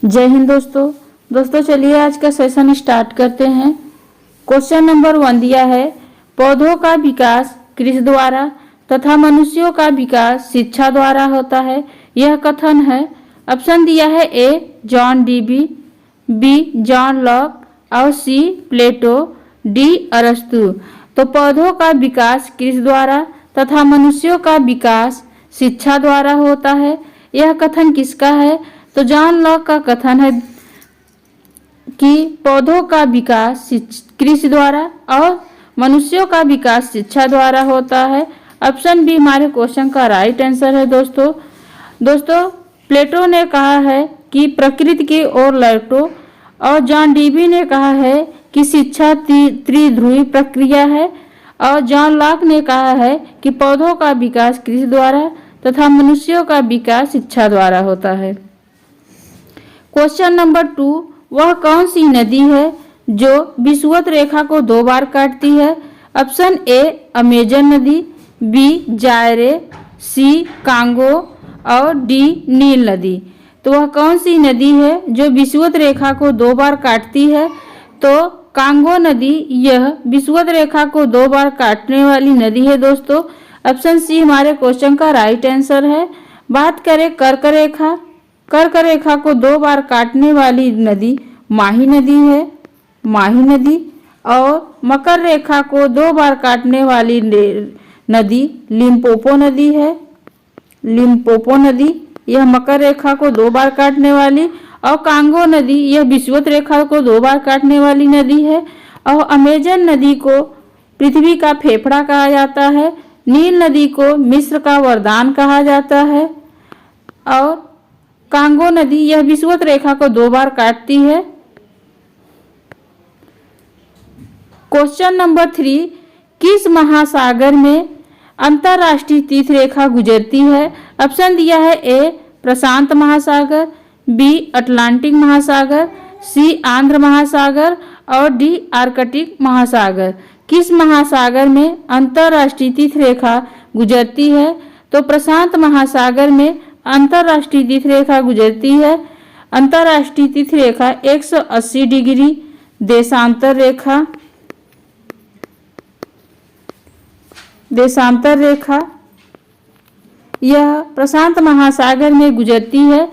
जय हिंद दोस्तों चलिए आज का सेशन स्टार्ट करते हैं। क्वेश्चन नंबर 1 दिया है, पौधों का विकास कृषि द्वारा तथा मनुष्यों का विकास शिक्षा द्वारा होता है, यह कथन है। ऑप्शन दिया है A John Dewey, B John Locke और सी प्लेटो, डी अरस्तु। तो पौधों का विकास कृषि द्वारा तथा मनुष्यों का विकास शिक्षा द्वारा होता है, यह कथन किसका है? तो जॉन लॉक का कथन है कि पौधों का विकास कृषि द्वारा और मनुष्यों का विकास शिक्षा द्वारा होता है। ऑप्शन बी हमारे क्वेश्चन का राइट आंसर है। दोस्तों प्लेटो ने कहा है कि प्रकृति की ओर लौटो और जॉन डीवी ने कहा है कि शिक्षा त्रिध्रुवी प्रक्रिया है और जॉन लॉक ने कहा है कि पौधों का विकास कृषि द्वारा तथा मनुष्यों का विकास शिक्षा द्वारा होता है। क्वेश्चन नंबर 2, वह कौन सी नदी है जो विषुवत रेखा को 2 बार काटती है? ऑप्शन ए अमेजन नदी, बी जायरे, सी कांगो और डी नील नदी। तो वह कौन सी नदी है जो विषुवत रेखा को 2 बार काटती है? तो कांगो नदी यह विषुवत रेखा को 2 बार काटने वाली नदी है। दोस्तों ऑप्शन सी हमारे क्वेश्चन का राइट आंसर है। बात करें कर्क रेखा को 2 बार काटने वाली नदी माही नदी है, माही नदी। और मकर रेखा को 2 बार काटने वाली नदी लिम्पोपो नदी है, लिम्पोपो नदी यह मकर रेखा को 2 बार काटने वाली, और कांगो नदी यह विषुवत रेखा को 2 बार काटने वाली नदी है। और अमेजन नदी को पृथ्वी का फेफड़ा कहा जाता है, नील नदी को मिस्र का वरदान कहा जाता है, और कांगो नदी यह विषुवत रेखा को 2 बार काटती है। क्वेश्चन नंबर 3, किस महासागर में अंतरराष्ट्रीय तीर्थ रेखा गुजरती है? ऑप्शन दिया है ए प्रशांत महासागर, बी अटलांटिक महासागर, सी आंध्र महासागर और डी आर्कटिक महासागर। किस महासागर में अंतरराष्ट्रीय तीर्थ रेखा गुजरती है? तो प्रशांत महासागर में अंतरराष्ट्रीय तीर्थ रेखा गुजरती है। अंतरराष्ट्रीय तीर्थ रेखा 180 डिग्री देशांतर रेखा यह प्रशांत महासागर में गुजरती है।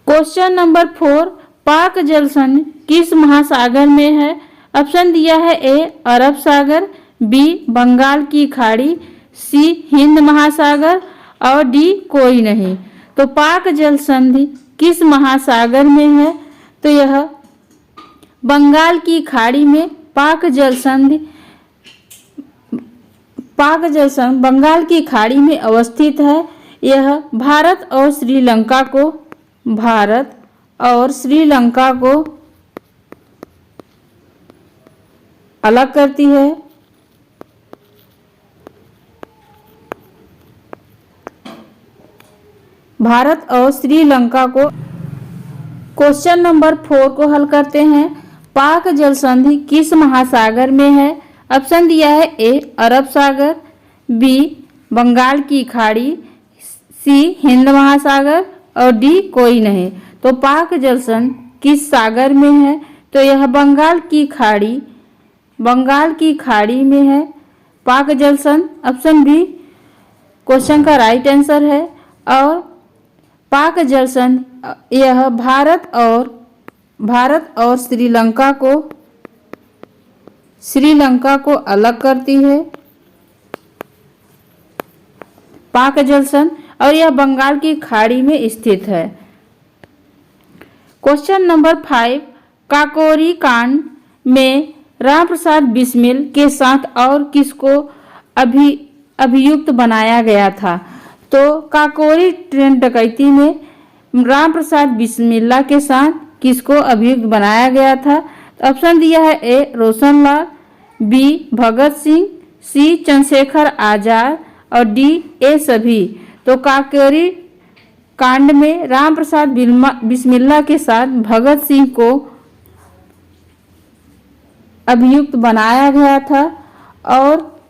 क्वेश्चन नंबर 4, पाक जलसंधि किस महासागर में है? ऑप्शन दिया है ए अरब सागर, बी बंगाल की खाड़ी, सी हिंद महासागर और डी कोई नहीं। तो पाक जलसंधि किस महासागर में है? तो यह बंगाल की खाड़ी में पाक जलसंधि बंगाल की खाड़ी में अवस्थित है। यह भारत और श्रीलंका को अलग करती है। भारत और श्रीलंका को। क्वेश्चन नंबर 4 को हल करते हैं। पाक जलसंधि किस महासागर में है? ऑप्शन दिया है ए अरब सागर, बी बंगाल की खाड़ी, सी हिंद महासागर और डी कोई नहीं। तो पाक जलसंधि किस सागर में है? तो यह बंगाल की खाड़ी में है पाक जलसंधि। ऑप्शन बी क्वेश्चन का राइट आंसर है। और पाक जलसंधि यह भारत और श्रीलंका को अलग करती है। पाक जलसंधि और यह बंगाल की खाड़ी में स्थित है। क्वेश्चन नंबर 5, काकोरी कांड में राम प्रसाद बिस्मिल के साथ और किसको अभियुक्त बनाया गया था? तो काकोरी ट्रेन डकैती में राम प्रसाद बिस्मिल्ला के साथ किसको अभियुक्त बनाया गया था? ऑप्शन दिया है ए रोशनलाल, बी भगत सिंह, सी चंद्रशेखर आजाद और डी ए सभी। तो काकोरी कांड में राम प्रसाद बिस्मिल्ला के साथ भगत सिंह को अभियुक्त बनाया गया था। और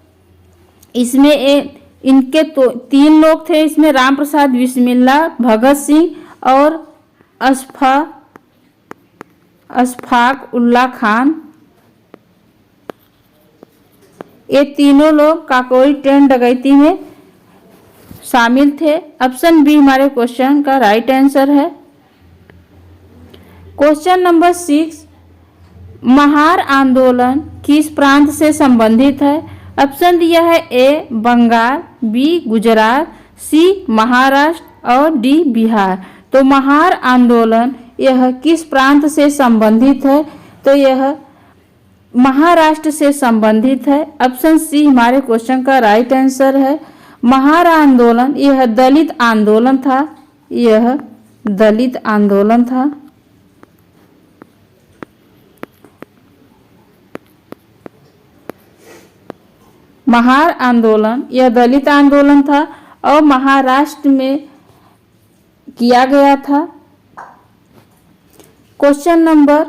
इसमें इनके तो 3 लोग थे, इसमें राम प्रसाद बिस्मिल्ला, भगत सिंह और अशफाक उल्लाह खान, ये तीनों लोग काकोरी ट्रेन डकैती में शामिल थे। ऑप्शन बी हमारे क्वेश्चन का राइट आंसर है। क्वेश्चन नंबर 6, महार आंदोलन किस प्रांत से संबंधित है? ऑप्शन दिया है ए बंगाल, बी गुजरात, सी महाराष्ट्र और डी बिहार। तो महार आंदोलन यह किस प्रांत से संबंधित है? तो यह महाराष्ट्र से संबंधित है। ऑप्शन सी हमारे क्वेश्चन का राइट आंसर है। महार आंदोलन यह दलित आंदोलन था, यह दलित आंदोलन था। महार आंदोलन यह दलित आंदोलन था और महाराष्ट्र में किया गया था। क्वेश्चन नंबर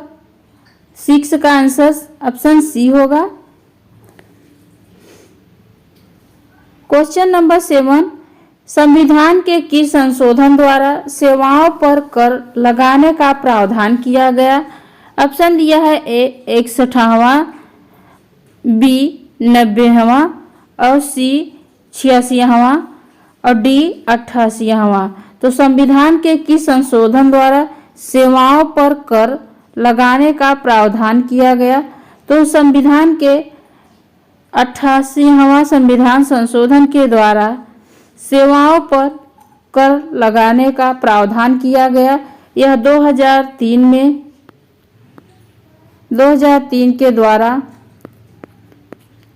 6 का आंसर ऑप्शन सी होगा। क्वेश्चन नंबर 7, संविधान के किस संशोधन द्वारा सेवाओं पर कर लगाने का प्रावधान किया गया? ऑप्शन दिया है ए 61वां, बी 90वां और सी 86वां और डी 88वां। तो संविधान के किस संशोधन द्वारा सेवाओं पर कर लगाने का प्रावधान किया गया? तो संविधान के 88वां संविधान संशोधन के द्वारा सेवाओं पर कर लगाने का प्रावधान किया गया। यह 2003 के द्वारा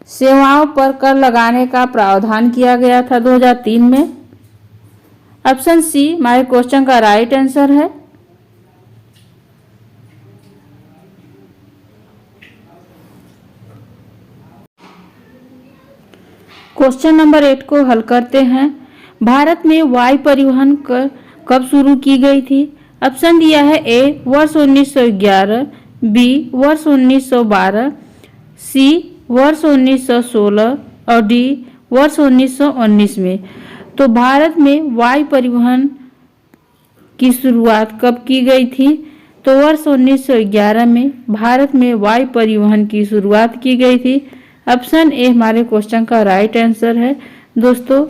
सेवाओं पर कर लगाने का प्रावधान किया गया था 2003 में। ऑप्शन सी हमारे क्वेश्चन का राइट आंसर है। क्वेश्चन नंबर 8 को हल करते हैं। भारत में वायु परिवहन कब शुरू की गई थी? ऑप्शन दिया है ए वर्ष 1911, बी वर्ष 1912, सी वर्ष 1916 और डी वर्ष 1919 में। तो भारत में वायु परिवहन की शुरुआत कब की गई थी? तो वर्ष 1911 में भारत में वायु परिवहन की शुरुआत की गई थी। ऑप्शन ए हमारे क्वेश्चन का राइट आंसर है। दोस्तों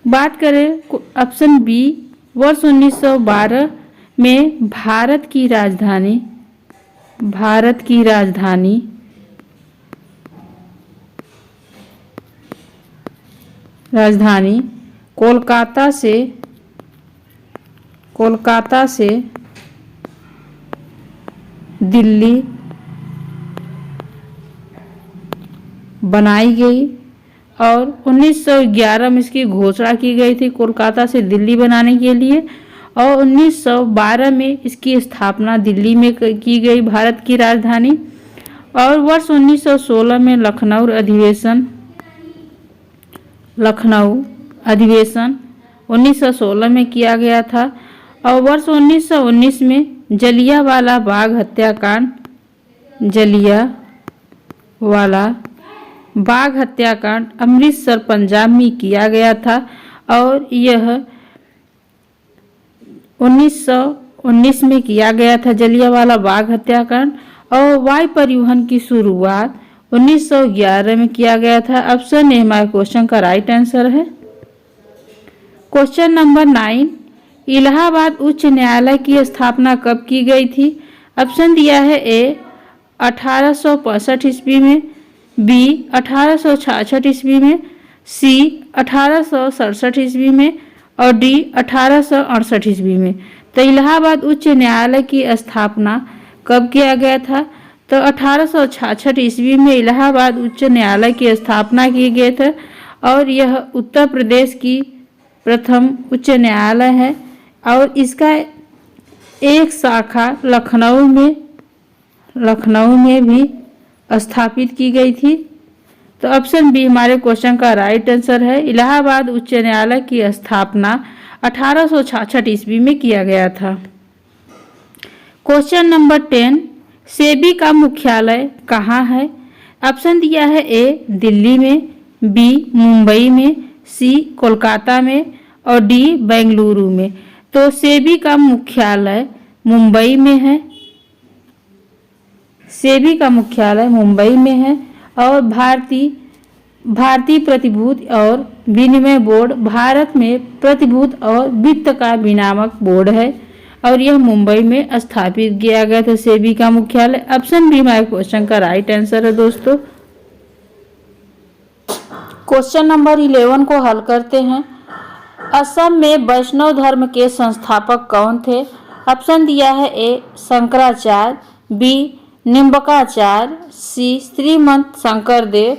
बात करें ऑप्शन बी, वर्ष 1912 में भारत की राजधानी कोलकाता से दिल्ली बनाई गई और 1911 में इसकी घोषणा की गई थी कोलकाता से दिल्ली बनाने के लिए, और 1912 में इसकी स्थापना दिल्ली में की गई भारत की राजधानी। और वर्ष 1916 में लखनऊ अधिवेशन 1916 में किया गया था। और वर्ष 1919 में जलियांवाला बाग हत्याकांड अमृतसर पंजाब में किया गया था और यह 1919 में किया गया था जलियांवाला बाग हत्याकांड। और वायु परिवहन की शुरुआत 1911 में किया गया था। ऑप्शन ए हमारे क्वेश्चन का राइट आंसर है। क्वेश्चन नंबर 9, इलाहाबाद उच्च न्यायालय की स्थापना कब की गई थी? ऑप्शन दिया है ए 1865 ईस्वी में, बी 1866 ईस्वी में, सी 1867 ईस्वी में और डी 1868 ईस्वी में। तो इलाहाबाद उच्च न्यायालय की स्थापना कब किया गया था? तो 1866 ईस्वी में इलाहाबाद उच्च न्यायालय की स्थापना की गई थी और यह उत्तर प्रदेश की प्रथम उच्च न्यायालय है और इसका एक शाखा लखनऊ में भी स्थापित की गई थी। तो ऑप्शन बी हमारे क्वेश्चन का राइट आंसर है। इलाहाबाद उच्च न्यायालय की स्थापना 1866 ईस्वी में किया गया था। क्वेश्चन नंबर 10, सेबी का मुख्यालय कहाँ है? ऑप्शन दिया है ए दिल्ली में, बी मुंबई में, सी कोलकाता में और डी बेंगलुरु में। तो तो सेबी का मुख्यालय मुंबई में है। सेबी का मुख्यालय मुंबई में है। और भारतीय प्रतिभूति और विनिमय बोर्ड भारत में प्रतिभूति और वित्त का विनियामक बोर्ड है और यह मुंबई में स्थापित किया गया था सेबी का मुख्यालय। ऑप्शन बी हमारे क्वेश्चन का राइट आंसर है दोस्तों। क्वेश्चन नंबर 11 को हल करते हैं। असम में वैष्णव धर्म के संस्थापक कौन थे? ऑप्शन दिया है ए शंकराचार्य, बी निम्बकाचार्य, सी श्रीमंत शंकरदेव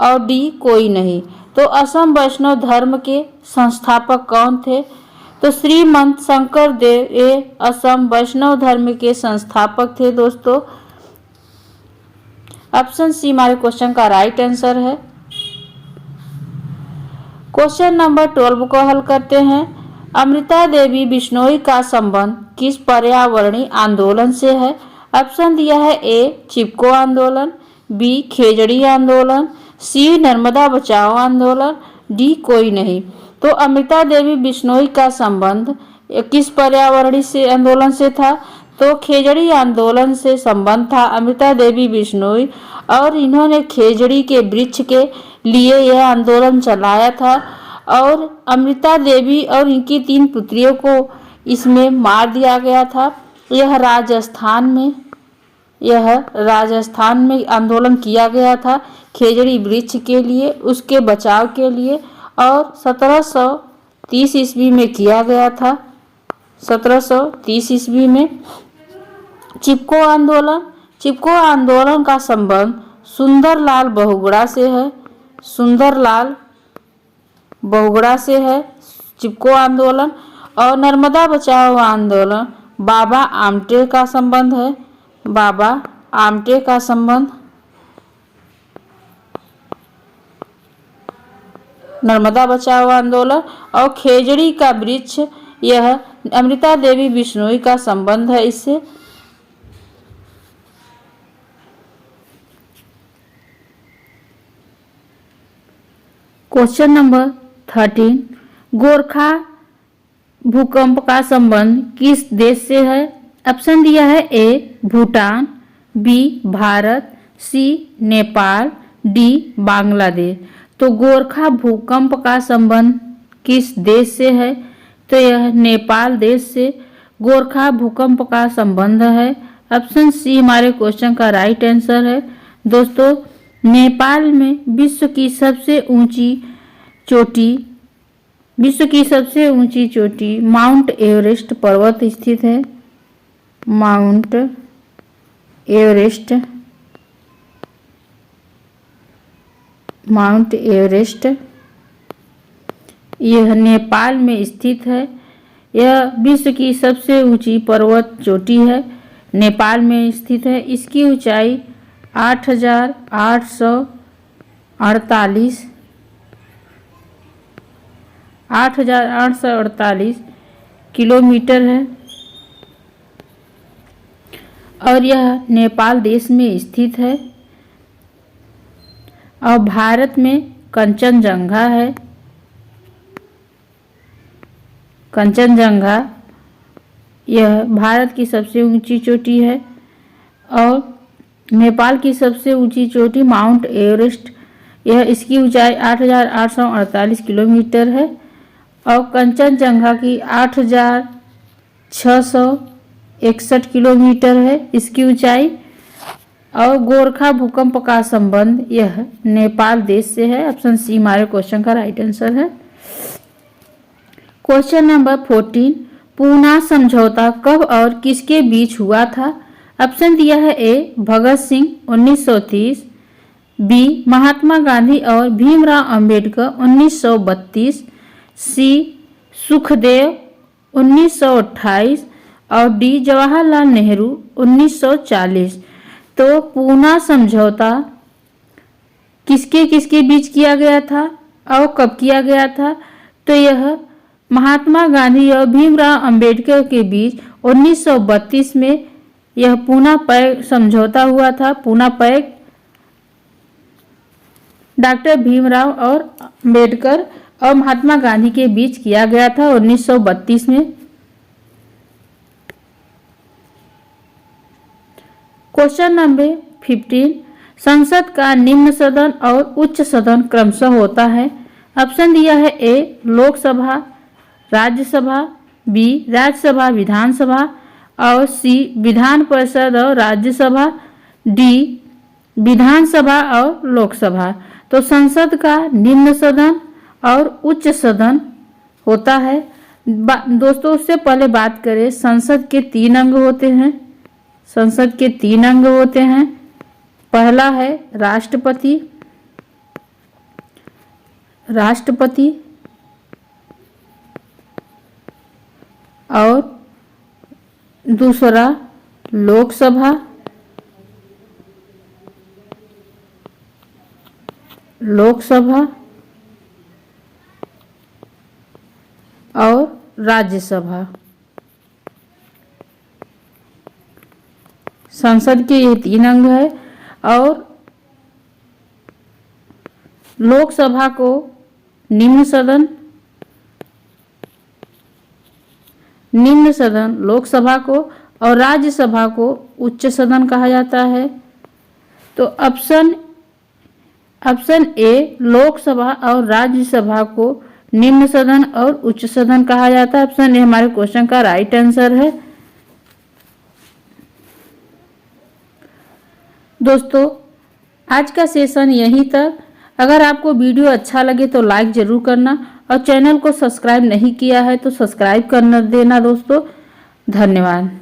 और डी कोई नहीं। तो असम वैष्णव धर्म के संस्थापक कौन थे? तो श्रीमंत शंकरदेव ये असम वैष्णव धर्म के संस्थापक थे दोस्तों। ऑप्शन सी हमारे क्वेश्चन का राइट आंसर है। क्वेश्चन नंबर 12 को हल करते हैं। अमृता देवी बिश्नोई का संबंध किस पर्यावरणीय आंदोलन से है? ऑप्शन दिया है ए चिपको आंदोलन, बी खेजड़ी आंदोलन, सी नर्मदा बचाओ आंदोलन, डी कोई नहीं। तो अमृता देवी बिश्नोई का संबंध किस पर्यावरणीय से आंदोलन से था? तो खेजड़ी आंदोलन से संबंध था अमृता देवी बिश्नोई और इन्होंने खेजड़ी के वृक्ष के लिए यह आंदोलन चलाया था और अमृता देवी और इनकी 3 पुत्रियों को इसमें मार दिया गया था। यह राजस्थान में आंदोलन किया गया था खेजड़ी वृक्ष के लिए, उसके बचाव के लिए और 1730 ईस्वी में किया गया था। 1730 ईस्वी में चिपको आंदोलन का संबंध सुंदरलाल बहुगुणा से है। सुंदरलाल बहुगुणा से है चिपको आंदोलन। और नर्मदा बचाओ आंदोलन बाबा आमटे का संबंध है। बाबा आमटे का संबंध नर्मदा बचाओ आंदोलन और खेजड़ी का वृक्ष यह अमृता देवी बिश्नोई का संबंध है इससे। क्वेश्चन नंबर 13 गोरखा भूकंप का संबंध किस देश से है? ऑप्शन दिया है ए भूटान, बी भारत, सी नेपाल, डी बांग्लादेश। तो गोरखा भूकंप का संबंध किस देश से है? तो यह नेपाल देश से गोरखा भूकंप का संबंध है। ऑप्शन सी हमारे क्वेश्चन का राइट आंसर है। दोस्तों नेपाल में विश्व की सबसे ऊंची चोटी माउंट एवरेस्ट पर्वत स्थित है। माउंट एवरेस्ट यह नेपाल में स्थित है। यह विश्व की सबसे ऊंची पर्वत चोटी है, नेपाल में स्थित है। इसकी ऊंचाई 8,848 किलोमीटर है और यह नेपाल देश में स्थित है। और भारत में कंचनजंगा है। कंचनजंगा यह भारत की सबसे ऊंची चोटी है और नेपाल की सबसे ऊंची चोटी माउंट एवरेस्ट यह इसकी ऊंचाई 8,848 किलोमीटर है और कंचनजंगा की 8,661 किलोमीटर है इसकी ऊंचाई। और गोरखा भूकंप का संबंध यह नेपाल देश से है। ऑप्शन सी हमारे क्वेश्चन का राइट आंसर है। क्वेश्चन नंबर 14 पूना समझौता कब और किसके बीच हुआ था? ऑप्शन दिया है ए भगत सिंह 1930, बी महात्मा गांधी और भीमराव अंबेडकर 1932, सी सुखदेव 1928 और डी जवाहरलाल नेहरू 1940। तो पूना समझौता किसके किसके बीच किया गया था और कब किया गया था? तो यह महात्मा गांधी और भीमराव अंबेडकर के बीच 1932 में यह पूना पैक्ट समझौता हुआ था। पूना पैक्ट डॉक्टर भीमराव और अंबेडकर और महात्मा गांधी के बीच किया गया था 1932 में। क्वेश्चन नंबर 15, संसद का निम्न सदन और उच्च सदन क्रमशः होता है। ऑप्शन दिया है ए लोकसभा, राज्यसभा, बी राज्यसभा विधानसभा और सी विधान परिषद और राज्यसभा, डी विधानसभा और लोकसभा। तो संसद का निम्न सदन और उच्च सदन होता है। दोस्तों उससे पहले बात करें, संसद के 3 अंग होते हैं। संसद के 3 अंग होते हैं। पहला है राष्ट्रपति, और दूसरा लोकसभा, और राज्यसभा। संसद के ये 3 अंग है और लोकसभा को निम्न सदन लोकसभा को और राज्यसभा को उच्च सदन कहा जाता है। तो ऑप्शन ए लोकसभा और राज्यसभा को निम्न सदन और उच्च सदन कहा जाता है। ऑप्शन ए हमारे क्वेश्चन का राइट आंसर है। दोस्तों आज का सेशन यहीं तक। अगर आपको वीडियो अच्छा लगे तो लाइक जरूर करना और चैनल को सब्सक्राइब नहीं किया है तो सब्सक्राइब कर देना दोस्तों। धन्यवाद।